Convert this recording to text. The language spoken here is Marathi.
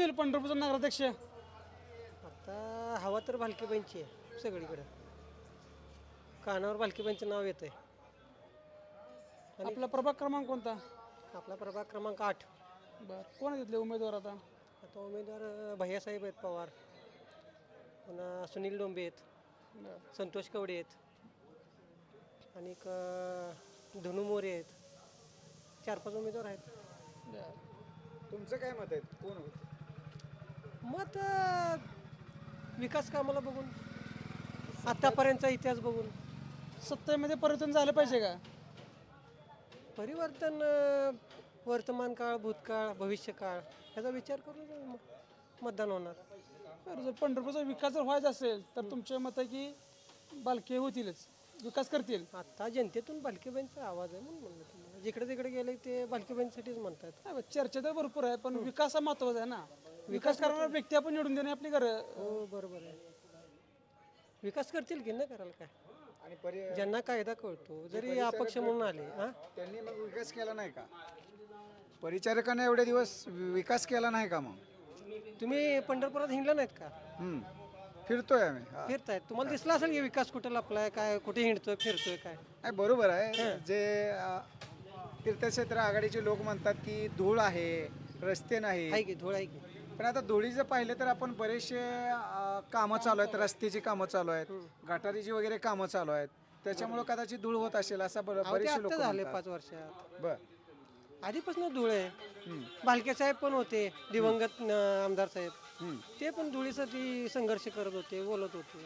होईल पंढरपूरचा नगराध्यक्ष? आता हवा तर भालकीबाईंची आहे सगळीकडे. कानावर भालकीबाईंचं नाव येतं आहे. आपला प्रभाग क्रमांक कोणता? आपला प्रभाग क्रमांक 8. बरं, कोण आहे तिथले उमेदवार आता? आता उमेदवार भैयासाहेब आहेत पवार, पुन्हा सुनील डोंबे आहेत, बरं. संतोष कवडे आहेत, आणि धनु मोरे आहेत. 4-5 उमेदवार आहेत. बरं. तुमचं काय मत आहे, कोण होतं? मत विकास कामाला बघून, आतापर्यंतचा इतिहास बघून. सत्तेमध्ये परिवर्तन झालं पाहिजे का? परिवर्तन वर्तमान काळ, भूतकाळ, भविष्यकाळ ह्याचा विचार करून मतदान होणार. बरं, जर पंढरपूरचा विकास जर व्हायचा असेल तर तुमचे मत आहे की बालके होतीलच, विकास करतील. आता जनतेतून भालकीबाईंचा आवाज आहे म्हणून म्हणलं तुम्हाला. जिकडे तिकडे गेले ते भालकीबाईंसाठीच म्हणतात. हा, चर्चा तर भरपूर आहे पण विकास हा महत्वाचा आहे ना. विकास करणारा व्यक्ती आपण निवडून देणे आपली गरज. हो बरोबर आहे. विकास करतील की न करायला काय. आणि ज्यांना कायदा कळतो जरी अपक्ष म्हणून आले त्यांनी मग विकास केला नाही का? परिचारकांना एवढे दिवस विकास केला नाही का? मग तुम्ही पंढरपुरात हिंडला नाहीत का? फिरतोय आम्ही. हा. फिरतायत, तुम्हाला दिसला असेल की विकास कुठं लपलाय, काय कुठे हिंडतोय फिरतोय काय. नाही, बरोबर आहे. जे तीर्थक्षेत्र आघाडीचे लोक म्हणतात की धूळ आहे, रस्ते नाही. आहे की धूळ आहे की. पण आता धुळीचं पाहिलं तर आपण बरेचसे कामं चालू आहेत, रस्त्याची कामं चालू आहेत, गटारीची वगैरे कामं चालू आहेत. त्याच्यामुळे कदाचित धूळ होत असेल असं अहो, ते बरेचसे लोक आत्ता झाले म्हणतात. 5 वर्षात. बर. आधीपासून धूळ आहे. भालके साहेब पण होते, दिवंगत आमदार साहेब. ते पण धुळीसाठी संघर्ष करत होते, बोलत होते.